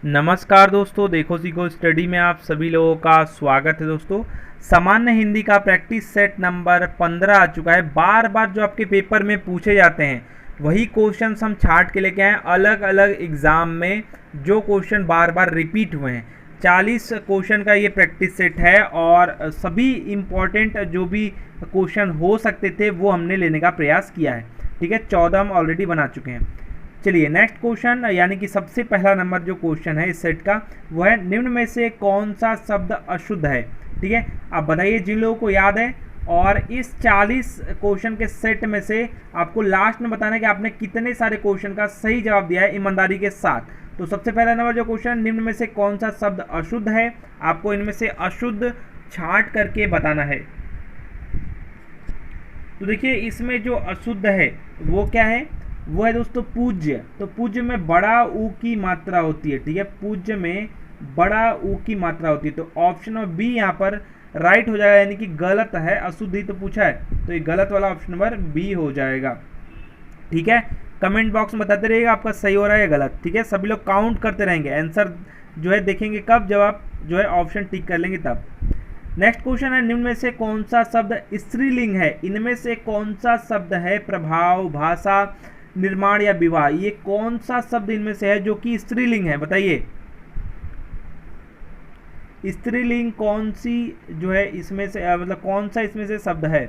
नमस्कार दोस्तों, देखो सीखो स्टडी में आप सभी लोगों का स्वागत है। दोस्तों, सामान्य हिंदी का प्रैक्टिस सेट नंबर 15 आ चुका है। बार बार जो आपके पेपर में पूछे जाते हैं वही क्वेश्चंस हम छाट के लेके आए अलग अलग एग्ज़ाम में, जो क्वेश्चन बार बार रिपीट हुए हैं। 40 क्वेश्चन का ये प्रैक्टिस सेट है और सभी इम्पॉर्टेंट जो भी क्वेश्चन हो सकते थे वो हमने लेने का प्रयास किया है। ठीक है, 14 हम ऑलरेडी बना चुके हैं। चलिए नेक्स्ट क्वेश्चन, यानी कि सबसे पहला नंबर जो क्वेश्चन है इस सेट का वो है, निम्न में से कौन सा शब्द अशुद्ध है। ठीक है, आप बताइए जिन लोगों को याद है। और इस 40 क्वेश्चन के सेट में से आपको लास्ट में बताना है कि आपने कितने सारे क्वेश्चन का सही जवाब दिया है ईमानदारी के साथ। तो सबसे पहला नंबर जो क्वेश्चन, निम्न में से कौन सा शब्द अशुद्ध है, आपको इनमें से अशुद्ध छांट करके बताना है। तो देखिए इसमें जो अशुद्ध है वो क्या है, वो है दोस्तों पूज्य। तो पूज्य में बड़ा ऊ की मात्रा होती है। ठीक है, पूज्य में बड़ा ऊ की मात्रा होती है। तो ऑप्शन नंबर बी यहाँ पर राइट हो जाएगा, यानी कि गलत है। अशुद्ध ही तो पूछा है, तो ये गलत वाला ऑप्शन नंबर बी हो जाएगा। ठीक है, कमेंट बॉक्स में बताते रहिएगा आपका सही हो रहा है या गलत। ठीक है, सभी लोग काउंट करते रहेंगे, आंसर जो है देखेंगे कब, जब आप जो है ऑप्शन टिक कर लेंगे तब। नेक्स्ट क्वेश्चन है, निम्न में से कौन सा शब्द स्त्रीलिंग है। इनमें से कौन सा शब्द है प्रभाव, भाषा, निर्माण या विवाह। ये कौन सा शब्द इनमें से है जो कि स्त्रीलिंग है, बताइए। स्त्रीलिंग कौन सी जो है इसमें से, मतलब कौन सा इसमें से शब्द है।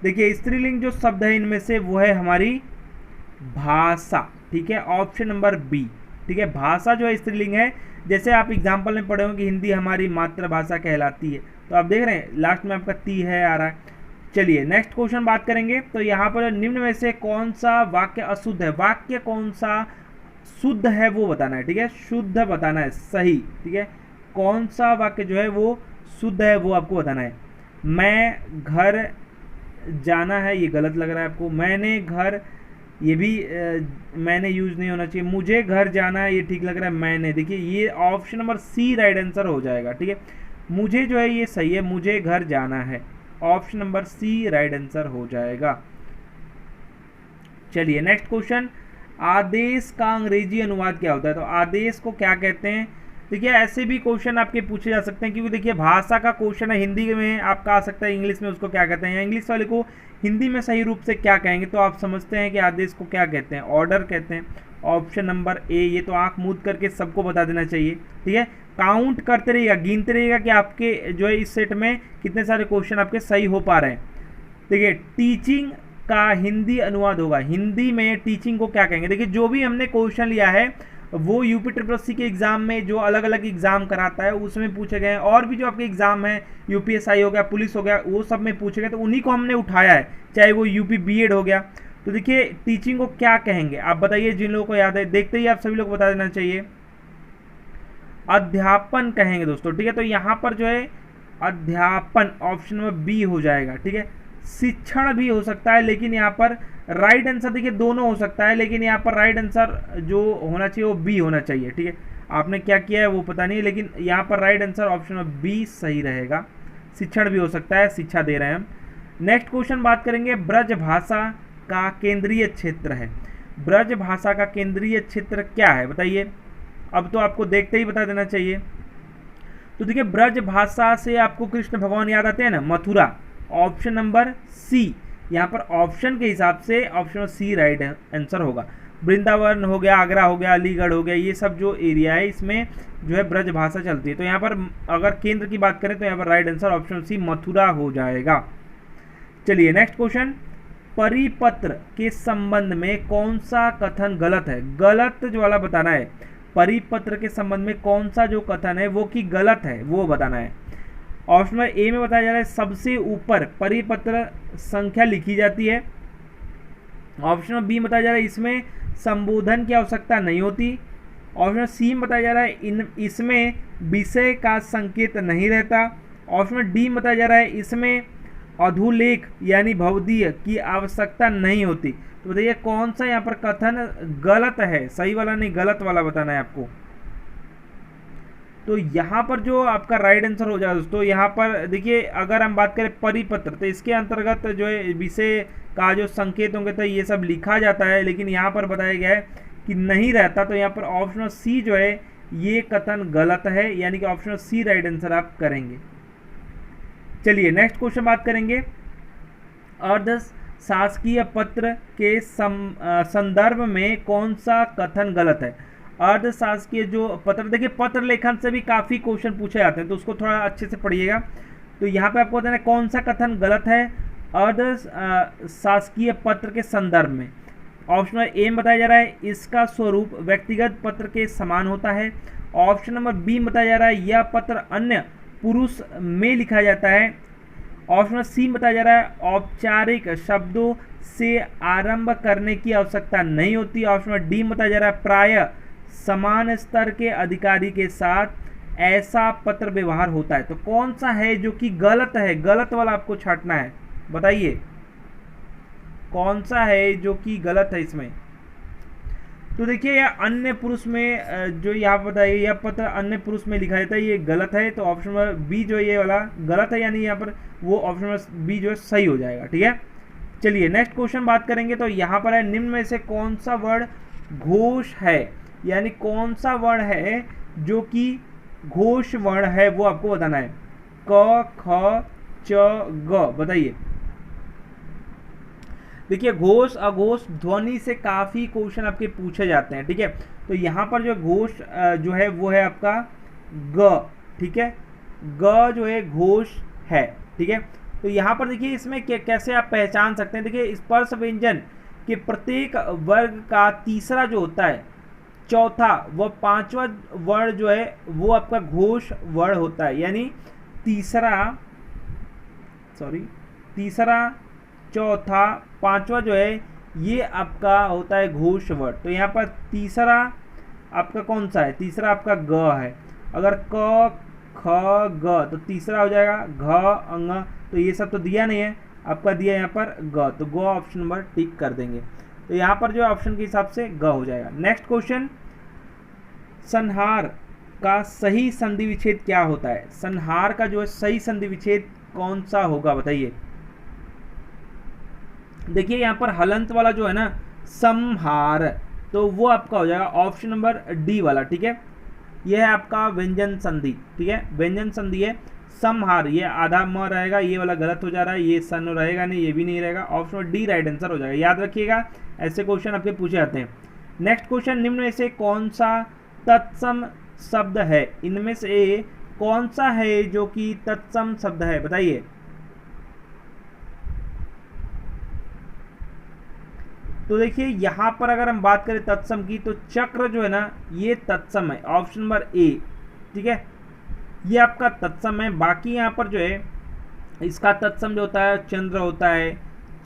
देखिए स्त्रीलिंग जो शब्द है इनमें से वो है हमारी भाषा। ठीक है, ऑप्शन नंबर बी। ठीक है, भाषा जो है स्त्रीलिंग है। जैसे आप एग्जाम्पल में पढ़े होंगे कि हिंदी हमारी मातृभाषा कहलाती है, तो आप देख रहे हैं लास्ट में आपका ती है आ रहा है। चलिए नेक्स्ट क्वेश्चन बात करेंगे। तो यहाँ पर निम्न में से कौन सा वाक्य अशुद्ध है, वाक्य कौन सा शुद्ध है वो बताना है। ठीक है, शुद्ध बताना है, सही। ठीक है, कौन सा वाक्य जो है वो शुद्ध है वो आपको बताना है। मैं घर जाना है, ये गलत लग रहा है आपको। मैंने घर, ये भी मैंने यूज नहीं होना चाहिए। मुझे घर जाना है, ये ठीक लग रहा है। मैंने, देखिए ये option number C right answer हो जाएगा। ठीक है, मुझे जो है ये सही है, मुझे घर जाना है, option number C right answer हो जाएगा। चलिए नेक्स्ट क्वेश्चन, आदेश का अंग्रेजी अनुवाद क्या होता है। तो आदेश को क्या कहते हैं। देखिए ऐसे भी क्वेश्चन आपके पूछे जा सकते हैं, क्योंकि देखिए भाषा का क्वेश्चन है, हिंदी में आपका आ सकता है, इंग्लिश में उसको क्या कहते हैं, या इंग्लिश वाले को हिंदी में सही रूप से क्या कहेंगे। तो आप समझते हैं कि आदेश को क्या कहते हैं, ऑर्डर कहते हैं, ऑप्शन नंबर ए। ये तो आंख मूंद करके सबको बता देना चाहिए। ठीक है, काउंट करते रहिएगा, गिनते रहिएगा कि आपके जो है इस सेट में कितने सारे क्वेश्चन आपके सही हो पा रहे हैं। देखिए टीचिंग का हिंदी अनुवाद होगा, हिंदी में टीचिंग को क्या कहेंगे। देखिए जो भी हमने क्वेश्चन लिया है वो यूपी ट्रिपल के एग्जाम में जो अलग अलग एग्जाम कराता है उसमें पूछे गए हैं, और भी जो आपके एग्जाम है यूपीएसआई हो गया, पुलिस हो गया, वो सब में पूछे गए, तो उन्हीं को हमने उठाया है, चाहे वो यूपी बीएड हो गया। तो देखिए टीचिंग को क्या कहेंगे आप बताइए, जिन लोगों को याद है, देखते ही आप सभी लोग बता देना चाहिए। अध्यापन कहेंगे दोस्तों। ठीक है, तो यहाँ पर जो है अध्यापन ऑप्शन नंबर बी हो जाएगा। ठीक है, शिक्षण भी हो सकता है, लेकिन यहाँ पर राइट आंसर देखिए दोनों हो सकता है, लेकिन यहाँ पर राइट आंसर जो होना चाहिए वो बी होना चाहिए। ठीक है, आपने क्या किया है वो पता नहीं, लेकिन यहाँ पर right answer option number B सही रहेगा। शिक्षण भी हो सकता है, शिक्षा दे रहे हैं हम। नेक्स्ट क्वेश्चन बात करेंगे, ब्रज भाषा का केंद्रीय क्षेत्र है। ब्रज भाषा का केंद्रीय क्षेत्र क्या है बताइए। अब तो आपको देखते ही बता देना चाहिए। तो देखिए ब्रज भाषा से आपको कृष्ण भगवान याद आते हैं ना, मथुरा, ऑप्शन नंबर सी। यहाँ पर ऑप्शन के हिसाब से option number C right answer होगा। वृंदावन हो गया, आगरा हो गया, अलीगढ़ हो गया, ये सब जो एरिया है इसमें जो है ब्रज भाषा चलती है। तो यहाँ पर अगर केंद्र की बात करें तो यहाँ पर right answer option C Mathura हो जाएगा। चलिए नेक्स्ट क्वेश्चन, परिपत्र के संबंध में कौन सा कथन गलत है। गलत जो वाला बताना है, परिपत्र के संबंध में कौन सा जो कथन है वो कि गलत है वो बताना है। ऑप्शन नंबर ए में बताया जा रहा है सबसे ऊपर परिपत्र संख्या लिखी जाती है। ऑप्शन नंबर बी में बताया जा रहा है इसमें संबोधन की आवश्यकता नहीं होती। ऑप्शन नंबर सी में बताया जा रहा है इसमें विषय का संकेत नहीं रहता। ऑप्शन नंबर डी में बताया जा रहा है इसमें अधोलेख यानी भवदीय की आवश्यकता नहीं होती। तो बताइए कौन सा यहाँ पर कथन गलत है, सही वाला नहीं गलत वाला बताना है आपको। तो यहाँ पर जो आपका राइट आंसर हो जाएगा दोस्तों, यहाँ पर देखिए अगर हम बात करें परिपत्र तो इसके अंतर्गत जो है विषय का जो संकेत होंगे तो ये सब लिखा जाता है, लेकिन यहाँ पर बताया गया है कि नहीं रहता, तो यहाँ पर ऑप्शन सी जो है ये कथन गलत है, यानी कि ऑप्शन सी राइट आंसर आप करेंगे। चलिए नेक्स्ट क्वेश्चन बात करेंगे। अर्ध शासकीय पत्र के संदर्भ में कौन सा कथन गलत है? अर्ध शासकीय जो पत्र, देखिए पत्र लेखन से भी काफ़ी क्वेश्चन पूछे जाते हैं, तो उसको थोड़ा अच्छे से पढ़िएगा। तो यहाँ पे आपको बताना है कौन सा कथन गलत है अर्ध शासकीय पत्र के संदर्भ में। ऑप्शन नंबर ए में बताया जा रहा है इसका स्वरूप व्यक्तिगत पत्र के समान होता है। ऑप्शन नंबर बी में बताया जा रहा है यह पत्र अन्य पुरुष में लिखा जाता है। ऑप्शन नंबर सी में बताया जा रहा है औपचारिक शब्दों से आरंभ करने की आवश्यकता नहीं होती। ऑप्शन नंबर डी में बताया जा रहा है प्रायः समान स्तर के अधिकारी के साथ ऐसा पत्र व्यवहार होता है। तो कौन सा है जो कि गलत है? गलत वाला आपको छांटना है, बताइए कौन सा है जो कि गलत है इसमें। तो देखिए यह अन्य पुरुष में जो यहाँ बताइए यह पत्र अन्य पुरुष में लिखा जाता है, ये गलत है। तो ऑप्शन नंबर बी जो है ये वाला गलत है, यानी यहाँ पर वो ऑप्शन नंबर बी जो है सही हो जाएगा। ठीक है, चलिए नेक्स्ट क्वेश्चन बात करेंगे। तो यहाँ पर है निम्न में से कौन सा वर्ण घोष है, यानी कौन सा वर्ण है जो कि घोष वर्ण है, वो आपको बताना है। क ख च ग, बताइए। देखिए घोष अघोष ध्वनि से काफ़ी क्वेश्चन आपके पूछे जाते हैं। ठीक है, तो यहाँ पर जो घोष जो है वो है आपका ग। ठीक है, ग जो है घोष है। ठीक है, तो यहाँ पर देखिए इसमें कैसे आप पहचान सकते हैं। देखिए स्पर्श व्यंजन के प्रत्येक वर्ग का तीसरा जो होता है, चौथा व पांचवा वर्ण जो है वो आपका घोष वर्ण होता है, यानी तीसरा चौथा पांचवा जो है ये आपका होता है घोष वर्ण। तो यहाँ पर तीसरा आपका कौन सा है? तीसरा आपका ग है। अगर क ख ग तो तीसरा हो जाएगा घ अंग, तो ये सब तो दिया नहीं है, आपका दिया यहाँ पर ग, तो ग ऑप्शन नंबर टिक कर देंगे। तो यहाँ पर जो ऑप्शन के हिसाब से ग हो जाएगा। नेक्स्ट क्वेश्चन, संहार का सही संधि विच्छेद क्या होता है? संहार का जो है सही संधि विच्छेद कौन सा होगा, बताइए। देखिए यहाँ पर हलंत वाला जो है ना संहार, तो वो आपका हो जाएगा ऑप्शन नंबर डी वाला। ठीक है, यह है आपका व्यंजन संधि। ठीक है, व्यंजन संधि है संहार, ये आधा म रहेगा, ये वाला गलत हो जा रहा है, ये सन रहेगा नहीं, ये भी नहीं रहेगा, option number D right answer हो जाएगा। याद रखिएगा ऐसे क्वेश्चन आपके पूछे जाते हैं। नेक्स्ट क्वेश्चन, निम्न में से कौन सा तत्सम शब्द है? इनमें से कौन सा है जो कि तत्सम शब्द है, बताइए। तो देखिए यहाँ पर अगर हम बात करें तत्सम की, तो चक्र जो है ना ये तत्सम है, ऑप्शन नंबर ए। ठीक है, ये आपका तत्सम है। बाकी यहाँ पर जो है इसका तत्सम जो होता है चंद्र होता है,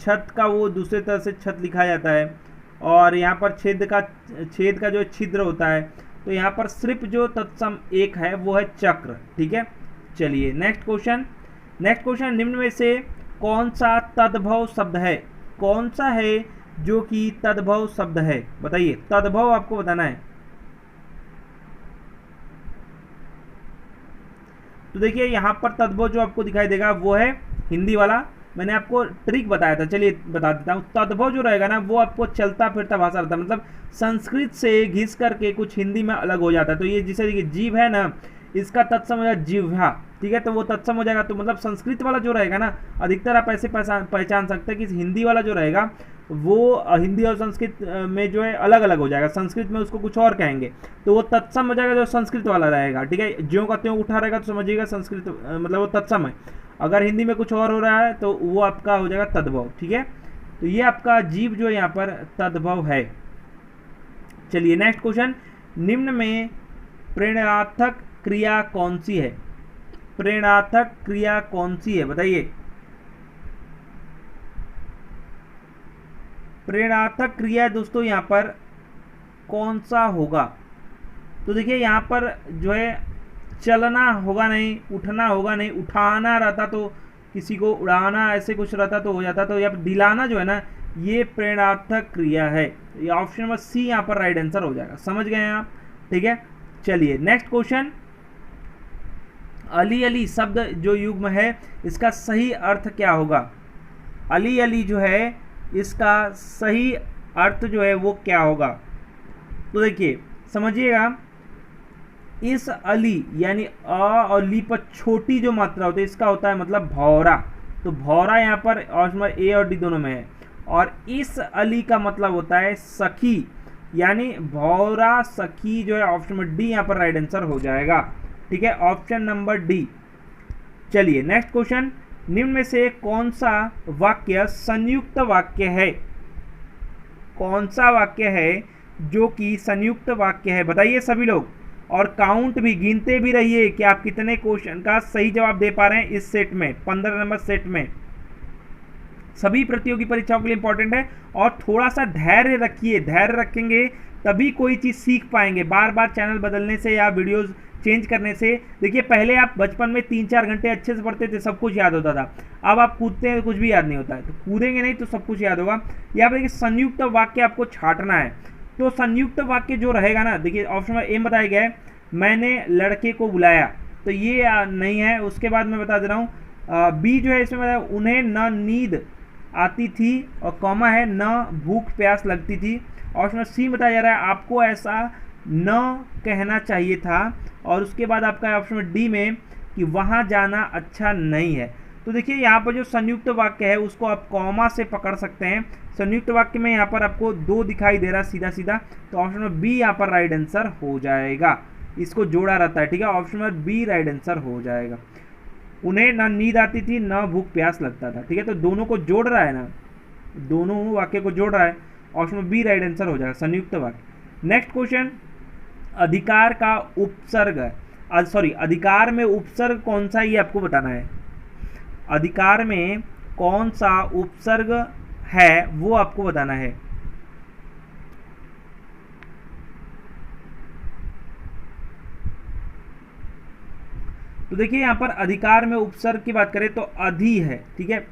छत का वो दूसरे तरह से छत लिखा जाता है, और यहाँ पर छेद का जो छिद्र होता है। तो यहाँ पर सिर्फ जो तत्सम एक है वो है चक्र। ठीक है, चलिए नेक्स्ट क्वेश्चन, निम्न में से कौन सा तद्भव शब्द है? कौन सा है जो कि तद्भव शब्द है, बताइए। तद्भव आपको बताना है। तो देखिए यहाँ पर तद्भव जो आपको दिखाई देगा वो है हिंदी वाला, मैंने आपको ट्रिक बताया था, चलिए बता देता हूँ। तद्भव जो रहेगा ना वो आपको चलता फिरता भाषा रहता है, मतलब संस्कृत से घिस करके कुछ हिंदी में अलग हो जाता है। तो ये जिसे देखिए जीव है ना, इसका तत्सम हो जाएगा जिह्वा। ठीक है, तो वो तत्सम हो जाएगा। तो मतलब संस्कृत वाला जो रहेगा ना, अधिकतर आप ऐसे पहचान सकते हैं कि हिंदी वाला जो रहेगा वो हिंदी और संस्कृत में जो है अलग अलग हो जाएगा। संस्कृत में उसको कुछ और कहेंगे, तो वो तत्सम हो जाएगा जो संस्कृत वाला रहेगा। ठीक है, ज्यों का त्यों उठा रहेगा तो समझिएगा संस्कृत मतलब वो तत्सम है। अगर हिंदी में कुछ और हो रहा है तो वो आपका हो जाएगा तद्भव। ठीक है, तो ये आपका जीव जो यहाँ पर तद्भव है। चलिए नेक्स्ट क्वेश्चन, निम्न में प्रेरणार्थक क्रिया कौन सी है? प्रेरणार्थक क्रिया कौन सी है, बताइए। प्रेरणार्थक क्रिया दोस्तों यहाँ पर कौन सा होगा? तो देखिए यहाँ पर जो है चलना होगा नहीं, उठना होगा नहीं, उठाना रहता तो किसी को उड़ाना ऐसे कुछ रहता तो हो जाता। तो यहाँ पर दिलाना जो है ना ये प्रेरणार्थक क्रिया है, ये ऑप्शन नंबर सी यहाँ पर राइट आंसर हो जाएगा। समझ गए आप? ठीक है, चलिए नेक्स्ट क्वेश्चन, अली अली शब्द जो युग्म है इसका सही अर्थ क्या होगा? अली अली जो है इसका सही अर्थ जो है वो क्या होगा? तो देखिए समझिएगा, इस अली यानी अ और ली पर छोटी जो मात्रा होती है इसका होता है मतलब भौरा। तो भौरा यहाँ पर ऑप्शन नंबर ए और डी दोनों में है। और इस अली का मतलब होता है सखी, यानी भौरा सखी जो है ऑप्शन नंबर डी यहाँ पर राइट आंसर हो जाएगा। ठीक है, ऑप्शन नंबर डी। चलिए नेक्स्ट क्वेश्चन, निम्न में से कौन सा वाक्य संयुक्त वाक्य है? कौन सा वाक्य है जो कि संयुक्त वाक्य है, बताइए सभी लोग। और काउंट भी, गिनते भी रहिए कि आप कितने क्वेश्चन का सही जवाब दे पा रहे हैं इस सेट में, 15 नंबर सेट में। सभी प्रतियोगी परीक्षाओं के लिए इंपॉर्टेंट है। और थोड़ा सा धैर्य रखिए, धैर्य रखेंगे तभी कोई चीज़ सीख पाएंगे। बार बार चैनल बदलने से या वीडियोस चेंज करने से, देखिए पहले आप बचपन में 3-4 घंटे अच्छे से पढ़ते थे, सब कुछ याद होता था। अब आप कूदते हैं तो कुछ भी याद नहीं होता है, तो कूदेंगे नहीं तो सब कुछ याद होगा। यहाँ पर देखिए संयुक्त वाक्य आपको छांटना है। तो संयुक्त वाक्य जो रहेगा ना, देखिए ऑप्शन नंबर ए बताया गया है मैंने लड़के को बुलाया, तो ये नहीं है। उसके बाद मैं बता दे रहा हूँ बी जो है इसमें बताया उन्हें न नींद आती थी और कॉमा है न भूख प्यास लगती थी। ऑप्शन नंबर सी बताया जा रहा है आपको ऐसा न कहना चाहिए था। और उसके बाद आपका ऑप्शन नंबर डी में कि वहाँ जाना अच्छा नहीं है। तो देखिए यहाँ पर जो संयुक्त वाक्य है उसको आप कॉमा से पकड़ सकते हैं। संयुक्त वाक्य में यहाँ पर आपको 2 दिखाई दे रहा है सीधा सीधा, तो ऑप्शन नंबर बी यहाँ पर राइट आंसर हो जाएगा। इसको जोड़ा रहता है, ठीक है, option number B right answer हो जाएगा। उन्हें ना नींद आती थी ना भूख प्यास लगता था, ठीक है, तो दोनों को जोड़ रहा है ना, दोनों वाक्य को जोड़ रहा है, option number B right answer हो जाएगा, संयुक्त वाक्य। नेक्स्ट क्वेश्चन, अधिकार का उपसर्ग, अधिकार में उपसर्ग कौन सा ये आपको बताना है। अधिकार में कौन सा उपसर्ग है वो आपको बताना है। तो देखिए यहां पर अधिकार में उपसर्ग की बात करें तो अधि है, ठीक है,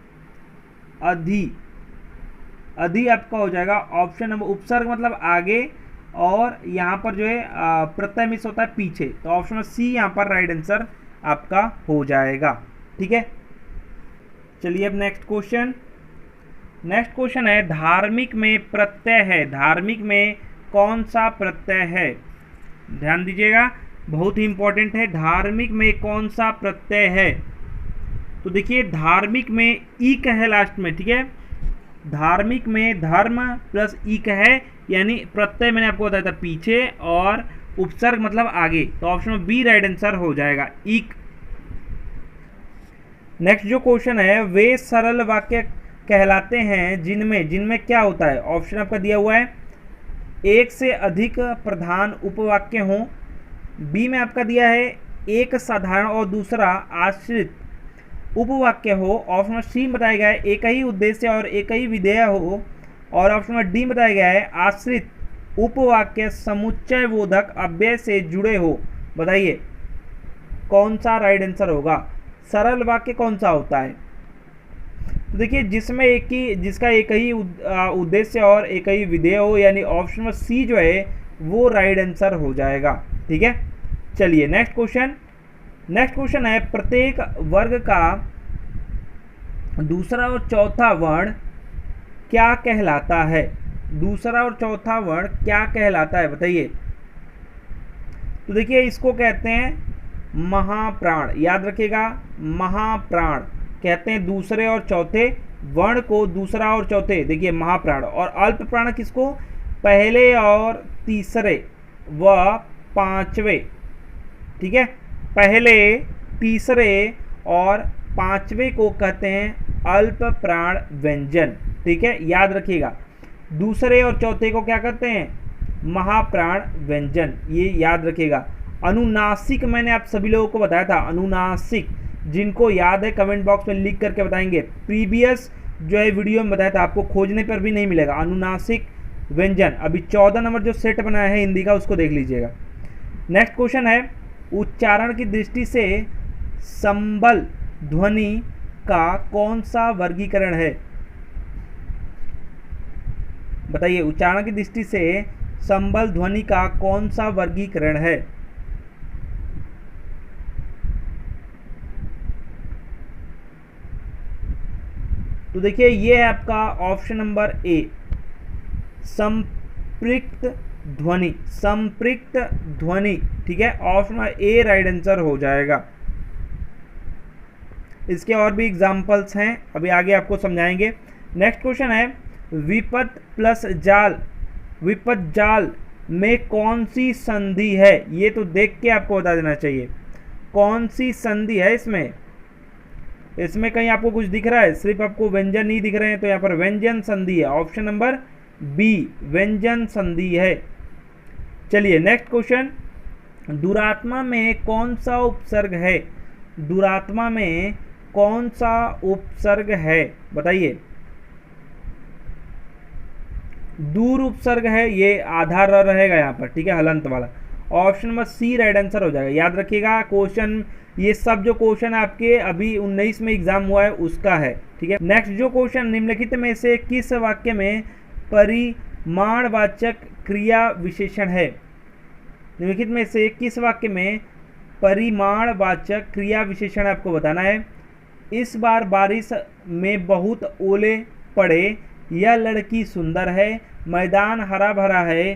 अधि आपका हो जाएगा ऑप्शन नंबर, उपसर्ग मतलब आगे, और यहां पर जो है प्रत्यय मिस होता है पीछे, तो ऑप्शन नंबर सी यहां पर राइट आंसर आपका हो जाएगा। ठीक है, चलिए अब नेक्स्ट क्वेश्चन है धार्मिक में प्रत्यय है, धार्मिक में कौन सा प्रत्यय है, ध्यान दीजिएगा, बहुत ही इंपॉर्टेंट है। धार्मिक में कौन सा प्रत्यय है? तो देखिए धार्मिक में इक है लास्ट में, ठीक है, धार्मिक में धर्म प्लस इक है, यानी प्रत्यय मैंने आपको बताया था पीछे और उपसर्ग मतलब आगे, तो ऑप्शन बी राइट आंसर हो जाएगा, इक। नेक्स्ट जो क्वेश्चन है, वे सरल वाक्य कहलाते हैं जिनमें क्या होता है। ऑप्शन आपका दिया हुआ है एक से अधिक प्रधान उपवाक्य हों, बी में आपका दिया है एक साधारण और दूसरा आश्रित उपवाक्य हो, ऑप्शन सी बताया गया है एक ही उद्देश्य और एक ही विधेय हो, और ऑप्शन डी बताया गया है आश्रित उपवाक्य समुच्चय बोधक अव्यय से जुड़े हो। बताइए कौन सा राइट आंसर होगा, सरल वाक्य कौन सा होता है। तो देखिए जिसका एक ही उद्देश्य और एक ही विधेय हो, यानी ऑप्शन सी जो है वो राइट आंसर हो जाएगा। ठीक है, चलिए नेक्स्ट क्वेश्चन है प्रत्येक वर्ग का दूसरा और चौथा वर्ण क्या कहलाता है, दूसरा और चौथा वर्ण क्या कहलाता है, बताइए। तो देखिए इसको कहते हैं महाप्राण, याद रखिएगा, महाप्राण कहते हैं दूसरे और चौथे वर्ण को, दूसरा और चौथे, देखिए महाप्राण। और अल्प प्राण किसको, पहले और तीसरे व पांचवे, ठीक है, पहले तीसरे और पांचवे को कहते हैं अल्प प्राण व्यंजन। ठीक है, याद रखिएगा, दूसरे और चौथे को क्या कहते हैं, महाप्राण व्यंजन, ये याद रखिएगा। अनुनासिक मैंने आप सभी लोगों को बताया था, अनुनासिक जिनको याद है कमेंट बॉक्स में लिख करके बताएंगे, प्रीवियस जो है वीडियो में बताया था, आपको खोजने पर भी नहीं मिलेगा अनुनासिक व्यंजन। अभी 14 नंबर जो सेट बनाया है हिंदी का उसको देख लीजिएगा। नेक्स्ट क्वेश्चन है उच्चारण की दृष्टि से संबल ध्वनि का कौन सा वर्गीकरण है, बताइए, उच्चारण की दृष्टि से संबल ध्वनि का कौन सा वर्गीकरण है। तो देखिए ये है आपका ऑप्शन नंबर ए, संपृक्त ध्वनि, संपृक्त ध्वनि, ठीक है, ऑप्शन ए राइट आंसर हो जाएगा। इसके और भी एग्जाम्पल्स हैं, अभी आगे आपको समझाएंगे। नेक्स्ट क्वेश्चन है विपत प्लस जाल, विपत जाल में कौन सी संधि है? ये तो देख के आपको बता देना चाहिए कौन सी संधि है इसमें। इसमें कहीं आपको कुछ दिख रहा है? सिर्फ आपको व्यंजन नहीं दिख रहे हैं, तो यहाँ पर व्यंजन संधि है, ऑप्शन नंबर बी व्यंजन संधि है। चलिए नेक्स्ट क्वेश्चन, दुरात्मा में कौन सा उपसर्ग है? दुरात्मा में कौन सा उपसर्ग है बताइए। दूर उपसर्ग है, ये आधा र रहेगा यहाँ पर, ठीक है, हलंत वाला। Option number C right answer हो जाएगा। याद रखिएगा क्वेश्चन, ये सब जो क्वेश्चन आपके अभी 19 में एग्जाम हुआ है उसका है, ठीक है। नेक्स्ट जो क्वेश्चन, निम्नलिखित में से किस वाक्य में परिमाणवाचक क्रिया विशेषण है? निम्नलिखित में से किस वाक्य में परिमाणवाचक क्रिया विशेषण आपको बताना है। इस बार बारिश में बहुत ओले पड़े, यह लड़की सुंदर है, मैदान हरा भरा है,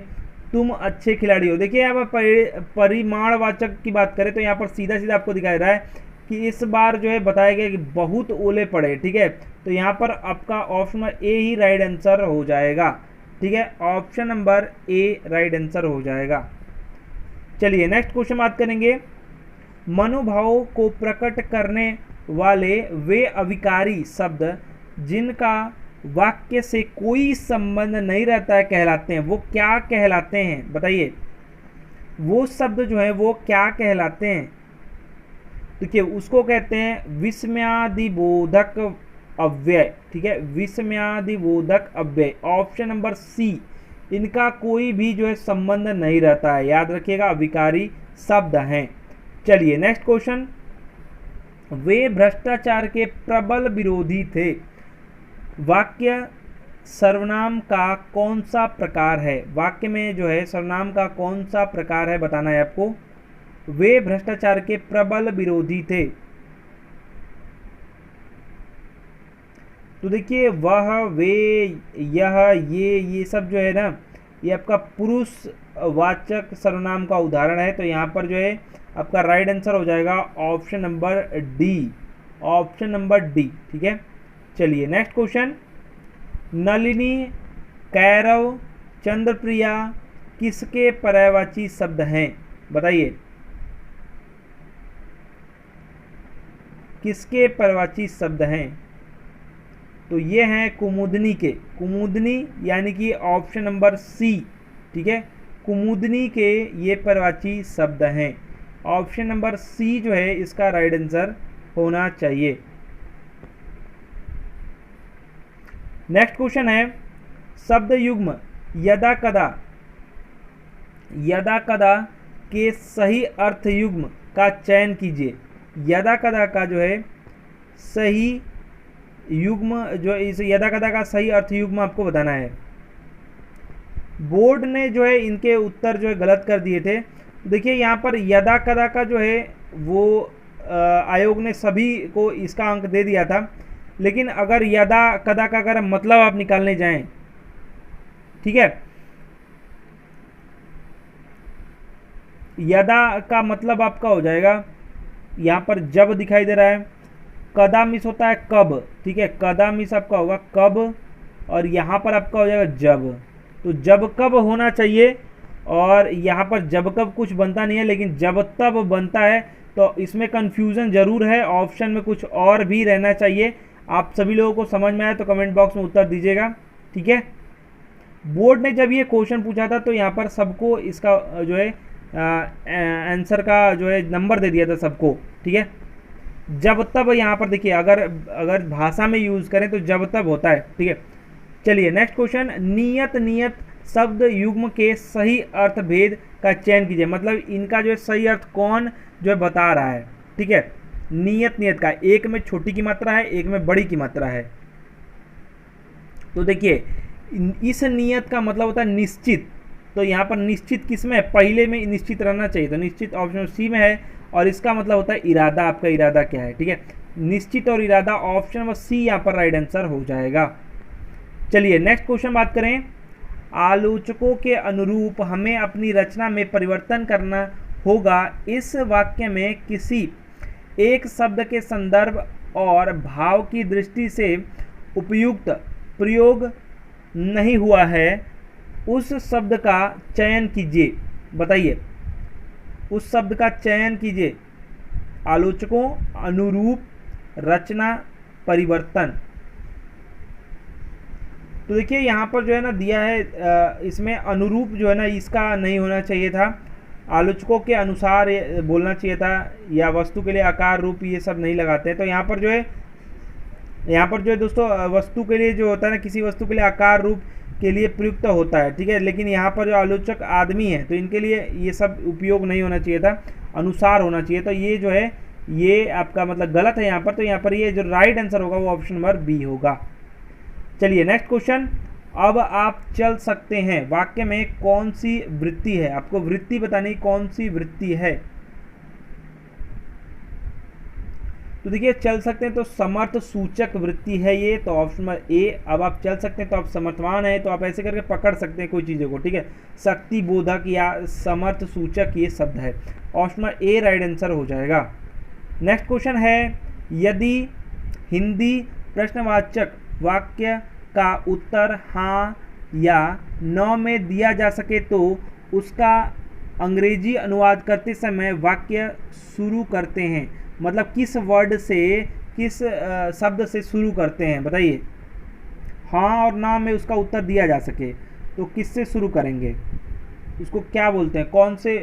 तुम अच्छे खिलाड़ी हो। देखिए यहाँ पर परिमाणवाचक की बात करें तो यहाँ पर सीधा सीधा आपको दिखाई दे रहा है कि इस बार जो है बताया गया कि बहुत ओले पड़े, ठीक है। तो यहाँ पर आपका option number A he right answer हो जाएगा, ठीक है, option number A right answer हो जाएगा। चलिए नेक्स्ट क्वेश्चन बात करेंगे, मनोभावों को प्रकट करने वाले वे अविकारी शब्द जिनका वाक्य से कोई संबंध नहीं रहता है कहलाते हैं, वो क्या कहलाते हैं बताइए। वो शब्द जो है वो क्या कहलाते हैं? देखिए उसको कहते हैं विस्मयादिबोधक अव्यय, ठीक है, विस्मयादिबोधक अव्यय, ऑप्शन नंबर सी। इनका कोई भी जो है संबंध नहीं रहता है, याद रखिएगा, अविकारी शब्द हैं। चलिए नेक्स्ट क्वेश्चन, वे भ्रष्टाचार के प्रबल विरोधी थे, वाक्य सर्वनाम का कौन सा प्रकार है? वाक्य में जो है सर्वनाम का कौन सा प्रकार है बताना है आपको। वे भ्रष्टाचार के प्रबल विरोधी थे, तो देखिए वह, वे, यह, ये सब जो है ना, ये आपका पुरुष वाचक सर्वनाम का उदाहरण है। तो यहाँ पर जो है आपका राइट आंसर हो जाएगा option number D, option number D, ठीक है। चलिए नेक्स्ट क्वेश्चन, नलिनी, कैरव, चंद्रप्रिया किसके पर्यायवाची शब्द हैं बताइए। किसके पर्यायवाची शब्द हैं? तो ये हैं कुमुदनी के, कुमुदनी यानी कि ऑप्शन नंबर सी, ठीक है, कुमुदनी के ये पर्यायवाची शब्द हैं। ऑप्शन नंबर सी जो है इसका राइट आंसर होना चाहिए। नेक्स्ट क्वेश्चन है, शब्द युग्म यदा कदा, यदा कदा के सही अर्थ युग्म का चयन कीजिए। यदा कदा का जो है सही युग्म, जो इस यदा कदा का सही अर्थ युग्म आपको बताना है। बोर्ड ने जो है इनके उत्तर जो है गलत कर दिए थे। देखिए यहाँ पर यदा कदा का जो है वो आयोग ने सभी को इसका अंक दे दिया था, लेकिन अगर यदा कदा का अगर मतलब आप निकालने जाएं, ठीक है, यदा का मतलब आपका हो जाएगा, यहाँ पर जब दिखाई दे रहा है, कदा मिस होता है कब, ठीक है, कदा मिस आपका होगा कब, और यहाँ पर आपका हो जाएगा जब। तो जब कब होना चाहिए, और यहाँ पर जब कब कुछ बनता नहीं है लेकिन जब तब बनता है, तो इसमें कन्फ्यूज़न ज़रूर है, ऑप्शन में कुछ और भी रहना चाहिए। आप सभी लोगों को समझ में आया तो कमेंट बॉक्स में उत्तर दीजिएगा, ठीक है। बोर्ड ने जब ये क्वेश्चन पूछा था तो यहाँ पर सबको इसका जो है आंसर का जो है नंबर दे दिया था सबको, ठीक है। जब तब यहाँ पर देखिए अगर भाषा में यूज़ करें तो जब तब होता है, ठीक है। चलिए नेक्स्ट क्वेश्चन, नियत नियत शब्द युग्म के सही अर्थ भेद का चयन कीजिए। मतलब इनका जो है सही अर्थ कौन जो है बता रहा है, ठीक है। नियत नियत का, एक में छोटी की मात्रा है, एक में बड़ी की मात्रा है। तो देखिए इस नियत का मतलब होता है निश्चित, तो यहाँ पर निश्चित किस में है? पहले में निश्चित रहना चाहिए, तो निश्चित ऑप्शन सी में है, और इसका मतलब होता है इरादा, आपका इरादा क्या है, ठीक है। निश्चित और इरादा, ऑप्शन नंबर सी यहाँ पर राइट आंसर हो जाएगा। चलिए नेक्स्ट क्वेश्चन बात करें, आलोचकों के अनुरूप हमें अपनी रचना में परिवर्तन करना होगा। इस वाक्य में किसी एक शब्द के संदर्भ और भाव की दृष्टि से उपयुक्त प्रयोग नहीं हुआ है, उस शब्द का चयन कीजिए। बताइए, उस शब्द का चयन कीजिए। आलोचकों, अनुरूप, रचना, परिवर्तन। तो देखिए यहाँ पर जो है ना दिया है, इसमें अनुरूप जो है ना इसका नहीं होना चाहिए था, आलोचकों के अनुसार बोलना चाहिए था, या वस्तु के लिए आकार, रूप, ये सब नहीं लगाते हैं। तो यहाँ पर जो है दोस्तों वस्तु के लिए जो होता है ना, किसी वस्तु के लिए आकार, रूप के लिए प्रयुक्त होता है, ठीक है। लेकिन यहाँ पर जो आलोचक आदमी है तो इनके लिए ये सब उपयोग नहीं होना चाहिए था, अनुसार होना चाहिए। तो ये जो है ये आपका मतलब गलत है यहाँ पर। तो यहाँ पर ये जो राइट आंसर होगा वो ऑप्शन नंबर बी होगा। चलिए नेक्स्ट क्वेश्चन। अब आप चल सकते हैं, वाक्य में कौन सी वृत्ति है? आपको वृत्ति बतानी, कौन सी वृत्ति है। तो देखिए चल सकते हैं तो समर्थ सूचक वृत्ति है ये, तो ऑप्शन नंबर ए। अब आप चल सकते हैं तो आप समर्थवान है, तो आप ऐसे करके पकड़ सकते हैं कोई चीज़ों को, ठीक है। शक्ति बोधक या समर्थ सूचक ये शब्द है, option number A right answer हो जाएगा। नेक्स्ट क्वेश्चन है, यदि हिंदी प्रश्नवाचक वाक्य का उत्तर हाँ या न में दिया जा सके तो उसका अंग्रेजी अनुवाद करते समय वाक्य शुरू करते हैं, मतलब किस वर्ड से, किस शब्द से शुरू करते हैं? बताइए। हाँ और ना में उसका उत्तर दिया जा सके तो किससे शुरू करेंगे? उसको क्या बोलते हैं? कौन से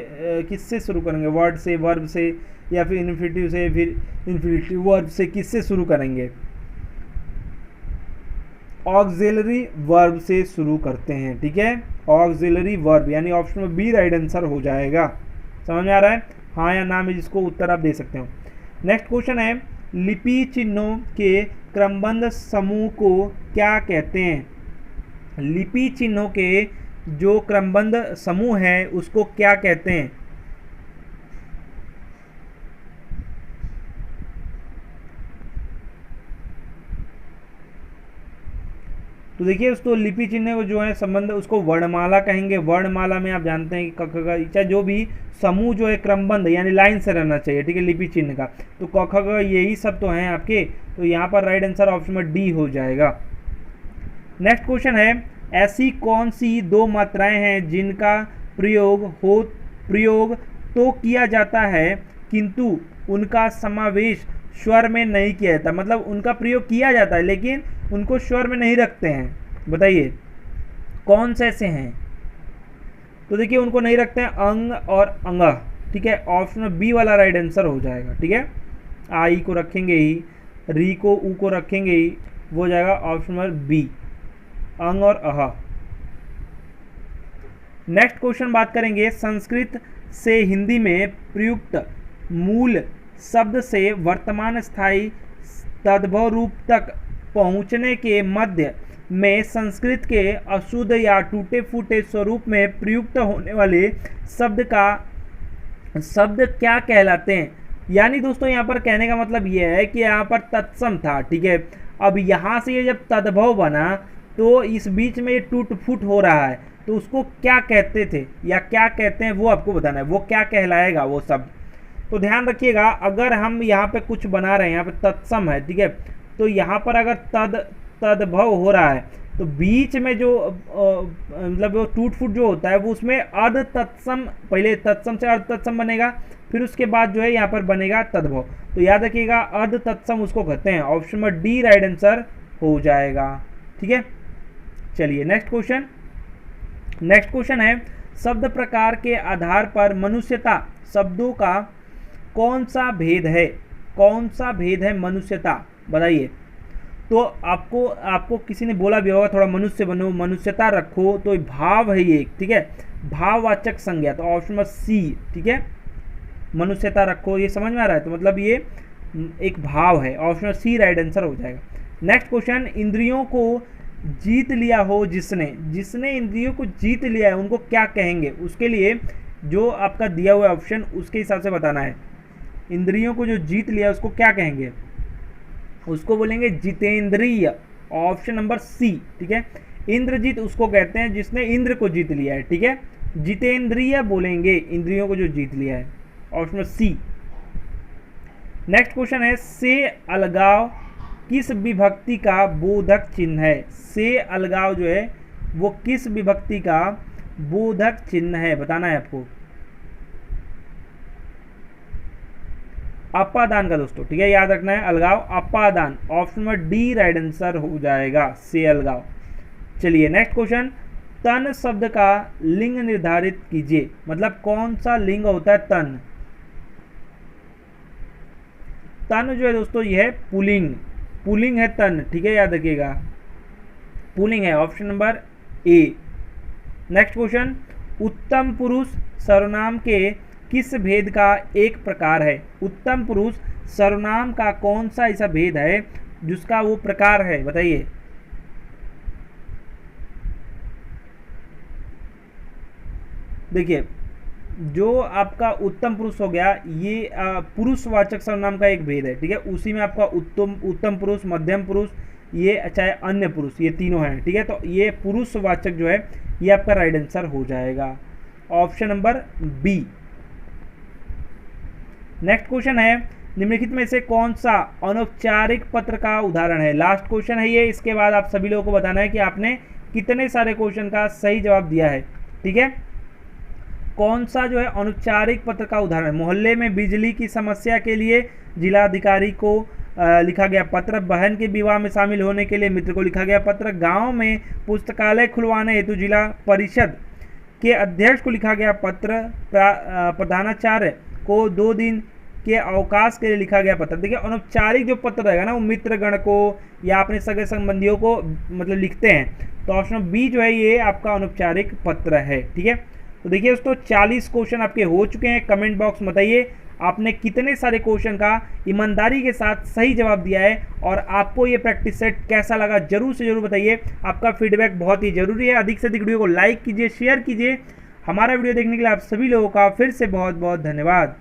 किससे शुरू करेंगे? वर्ड से, वर्ब से, या फिर इन्फिनिटिव से, फिर इन्फिनिटिव वर्ब से, किससे शुरू करेंगे? ऑक्सिलरी वर्ब से शुरू करते हैं, ठीक है। ऑक्सिलरी वर्ब, यानी ऑप्शन में बी राइट आंसर हो जाएगा। समझ में आ रहा है? हाँ या ना में जिसको उत्तर आप दे सकते हो। नेक्स्ट क्वेश्चन है, लिपि चिन्हों के क्रमबद्ध समूह को क्या कहते हैं? लिपि चिन्हों के जो क्रमबद्ध समूह है उसको क्या कहते हैं? तो देखिए उसको लिपि चिन्ह जो है संबंध उसको वर्णमाला कहेंगे। वर्णमाला में आप जानते हैं कि क ख ग चाहे जो भी समूह जो है क्रमबद्ध यानी लाइन से रहना चाहिए, ठीक है, लिपि चिन्ह का। तो क ख ग यही सब तो हैं आपके, तो यहाँ पर राइट आंसर ऑप्शन में डी हो जाएगा। नेक्स्ट क्वेश्चन है, ऐसी कौन सी दो मात्राएं हैं जिनका प्रयोग तो किया जाता है किंतु उनका समावेश स्वर में नहीं किया जाता? मतलब उनका प्रयोग किया जाता है लेकिन उनको स्वर में नहीं रखते हैं। बताइए कौन से ऐसे हैं? तो देखिए उनको नहीं रखते हैं अंग और अंग, ठीक है। ऑप्शन में बी वाला राइट आंसर हो जाएगा, ठीक है। आई को रखेंगे ही, री को ऊ को रखेंगे ही, वो हो जाएगा ऑप्शन नंबर बी, अंग और अह। नेक्स्ट क्वेश्चन बात करेंगे, संस्कृत से हिंदी में प्रयुक्त मूल शब्द से वर्तमान स्थायी तद्भव रूप तक पहुंचने के मध्य में संस्कृत के अशुद्ध या टूटे फूटे स्वरूप में प्रयुक्त होने वाले शब्द क्या कहलाते हैं? यानी दोस्तों यहाँ पर कहने का मतलब यह है कि यहाँ पर तत्सम था, ठीक है। अब यहाँ से ये जब तद्भव बना तो इस बीच में ये टूट फूट हो रहा है, तो उसको क्या कहते थे या क्या कहते हैं वो आपको बताना है, वो क्या कहलाएगा वो शब्द। तो ध्यान रखिएगा, अगर हम यहाँ पे कुछ बना रहे हैं, यहाँ पे तत्सम है, ठीक है, तो यहाँ पर अगर तद्भव हो रहा है तो बीच में जो मतलब वो टूट फूट जो होता है वो उसमें अर्ध तत्सम, पहले तत्सम से अर्ध तत्सम बनेगा, फिर उसके बाद जो है यहाँ पर बनेगा तद्भव। तो याद रखिएगा अर्ध तत्सम उसको कहते हैं, ऑप्शन में डी राइट आंसर हो जाएगा, ठीक है। चलिए नेक्स्ट क्वेश्चन है, शब्द प्रकार के आधार पर मनुष्यता शब्दों का कौन सा भेद है? कौन सा भेद है मनुष्यता? बताइए। तो आपको किसी ने बोला भी होगा थोड़ा मनुष्य बनो, मनुष्यता रखो, तो भाव है ये, ठीक है, भाववाचक संज्ञा, तो ऑप्शन में सी, ठीक है, मनुष्यता रखो, ये समझ में आ रहा है? तो मतलब ये एक भाव है, ऑप्शन में सी राइट आंसर हो जाएगा। नेक्स्ट क्वेश्चन, इंद्रियों को जीत लिया हो जिसने इंद्रियों को जीत लिया है उनको क्या कहेंगे? उसके लिए जो आपका दिया हुआ ऑप्शन उसके हिसाब से बताना है। इंद्रियों को जो जीत लिया उसको क्या कहेंगे? उसको बोलेंगे जितेंद्रिय, ऑप्शन नंबर सी, ठीक है। इंद्रजीत उसको कहते हैं जिसने इंद्र को जीत लिया है, ठीक है। जितेंद्रिय बोलेंगे इंद्रियों को जो जीत लिया है, ऑप्शन सी। नेक्स्ट क्वेश्चन है, से अलगाव किस विभक्ति का बोधक चिन्ह है? से अलगाव जो है वो किस विभक्ति का बोधक चिन्ह है, बताना है आपको। अपादान का दोस्तों, ठीक है, याद रखना है, अलगाव अपादान, option number D right answer हो जाएगा, से अलगाव। चलिए नेक्स्ट क्वेश्चन, तन शब्द का लिंग निर्धारित कीजिए, मतलब कौन सा लिंग होता है तन? तन जो है दोस्तों ये है पुलिंग, पुलिंग है तन, ठीक है, याद रखिएगा, पुलिंग है, option number A. Next question, उत्तम पुरुष सर्वनाम के किस भेद का एक प्रकार है? उत्तम पुरुष सर्वनाम का कौन सा ऐसा भेद है जिसका वो प्रकार है, बताइए। देखिए, जो आपका उत्तम पुरुष हो गया ये पुरुषवाचक सर्वनाम का एक भेद है, ठीक है, उसी में आपका उत्तम पुरुष, मध्यम पुरुष, ये चाहे अन्य पुरुष, ये तीनों हैं, ठीक है। तो ये पुरुषवाचक जो है ये आपका राइट आंसर हो जाएगा, option number B. Next question है, निम्नलिखित में से कौन सा अनौपचारिक पत्र का उदाहरण है? लास्ट क्वेश्चन है ये, इसके बाद आप सभी लोगों को बताना है कि आपने कितने सारे क्वेश्चन का सही जवाब दिया है, ठीक है। कौन सा जो है अनौपचारिक पत्र का उदाहरण है? मोहल्ले में बिजली की समस्या के लिए जिलाधिकारी को लिखा गया पत्र, बहन के विवाह में शामिल होने के लिए मित्र को लिखा गया पत्र, गांव में पुस्तकालय खुलवाने हेतु जिला परिषद के अध्यक्ष को लिखा गया पत्र, प्रधानाचार्य को 2 दिन के अवकाश के लिए लिखा गया पत्र। देखिए, अनौपचारिक जो पत्र रहेगा ना वो मित्रगण को या अपने सगे संबंधियों को मतलब लिखते हैं, तो ऑप्शन बी जो है ये आपका अनौपचारिक पत्र है, ठीक है। तो देखिए दोस्तों 40 क्वेश्चन आपके हो चुके हैं। कमेंट बॉक्स में बताइए आपने कितने सारे क्वेश्चन का ईमानदारी के साथ सही जवाब दिया है और आपको ये प्रैक्टिस सेट कैसा लगा जरूर से जरूर बताइए। आपका फीडबैक बहुत ही जरूरी है। अधिक से अधिक वीडियो को लाइक कीजिए, शेयर कीजिए। हमारा वीडियो देखने के लिए आप सभी लोगों का फिर से बहुत बहुत धन्यवाद।